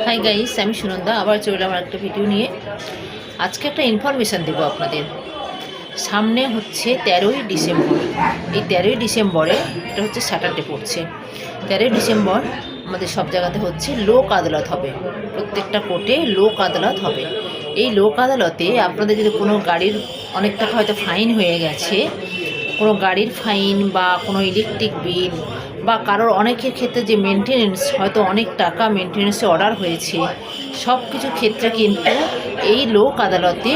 Hi guys, আমি সুনন্দা আবার চলে এলাম একটা ভিডিও নিয়ে। আজকে একটা ইনফরমেশান দেবো আপনাদের। সামনে হচ্ছে 13ই ডিসেম্বর। এই 13ই ডিসেম্বরে এটা হচ্ছে স্যাটারডে পড়ছে। 13ই ডিসেম্বর আমাদের সব জায়গাতে হচ্ছে লোক আদালত হবে। প্রত্যেকটা কোর্টে লোক আদালত হবে। এই লোক আদালতে আপনাদের যদি কোনো গাড়ির অনেক টাকা হয়তো ফাইন হয়ে গেছে, কোনো গাড়ির ফাইন বা কোনো ইলেকট্রিক বিল বা কারোর অনেকের ক্ষেত্রে যে মেনটেনেন্স হয়তো অনেক টাকা মেনটেনেন্সে অর্ডার হয়েছে, সব কিছু ক্ষেত্রে কিন্তু এই লোক আদালতে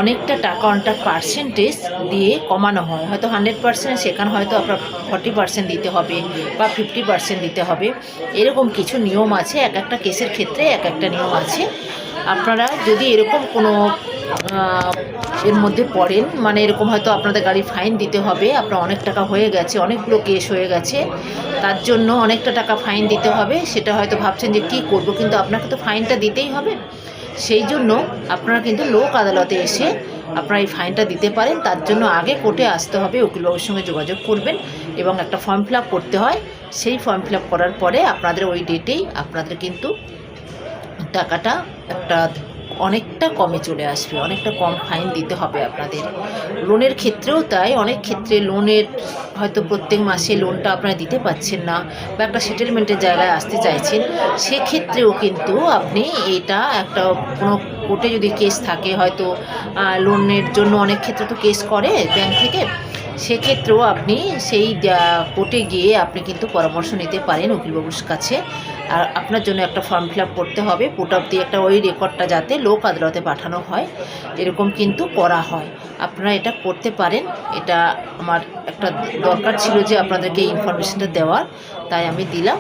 অনেকটা টাকা অনেকটা পার্সেন্টেজ দিয়ে কমানো হয়। হয়তো 100% সেখানে হয়তো আপনার 40% দিতে হবে বা 50% দিতে হবে। এরকম কিছু নিয়ম আছে, এক একটা কেসের ক্ষেত্রে এক একটা নিয়ম আছে। আপনারা যদি এরকম কোনো এর মধ্যে পড়েন, মানে এরকম হয়তো আপনাদের গাড়ির ফাইন দিতে হবে, আপনার অনেক টাকা হয়ে গেছে, অনেকগুলো কেস হয়ে গেছে, তার জন্য অনেকটা টাকা ফাইন দিতে হবে, সেটা হয়তো ভাবছেন যে কী করব, কিন্তু আপনাকে তো ফাইনটা দিতেই হবে। সেই জন্য আপনারা কিন্তু লোক আদালতে এসে আপনারা এই ফাইনটা দিতে পারেন। তার জন্য আগে কোর্টে আসতে হবে, উকিলবাবুর সঙ্গে যোগাযোগ করবেন এবং একটা ফর্ম ফিল আপ করতে হয়। সেই ফর্ম ফিল আপ করার পরে আপনাদের ওই ডেটেই আপনাদের কিন্তু টাকাটা একটা অনেকটা কমে চলে আসবে, অনেকটা কম ফাইন দিতে হবে আপনাদের। লোনের ক্ষেত্রেও তাই, অনেক ক্ষেত্রে লোনের হয়তো প্রত্যেক মাসে লোনটা আপনারা দিতে পারছেন না বা একটা সেটেলমেন্টের জায়গায় আসতে চাইছেন, সেক্ষেত্রেও কিন্তু আপনি এটা একটা কোনো কোর্টে যদি কেস থাকে, হয়তো লোনের জন্য অনেক ক্ষেত্রে তো কেস করে ব্যাংক থেকে, সেক্ষেত্রেও আপনি সেই কোর্টে গিয়ে আপনি কিন্তু পরামর্শ নিতে পারেন উকিলবাবুর কাছে। আর আপনার জন্য একটা ফর্ম ফিল আপ করতে হবে, পুট আপ দিয়ে একটা ওই রেকর্ডটা যাতে লোক আদালতে পাঠানো হয়, এরকম কিন্তু করা হয়। আপনারা এটা করতে পারেন। এটা আমার একটা দরকার ছিল যে আপনাদেরকে ইনফরমেশনটা দেওয়ার, তাই আমি দিলাম।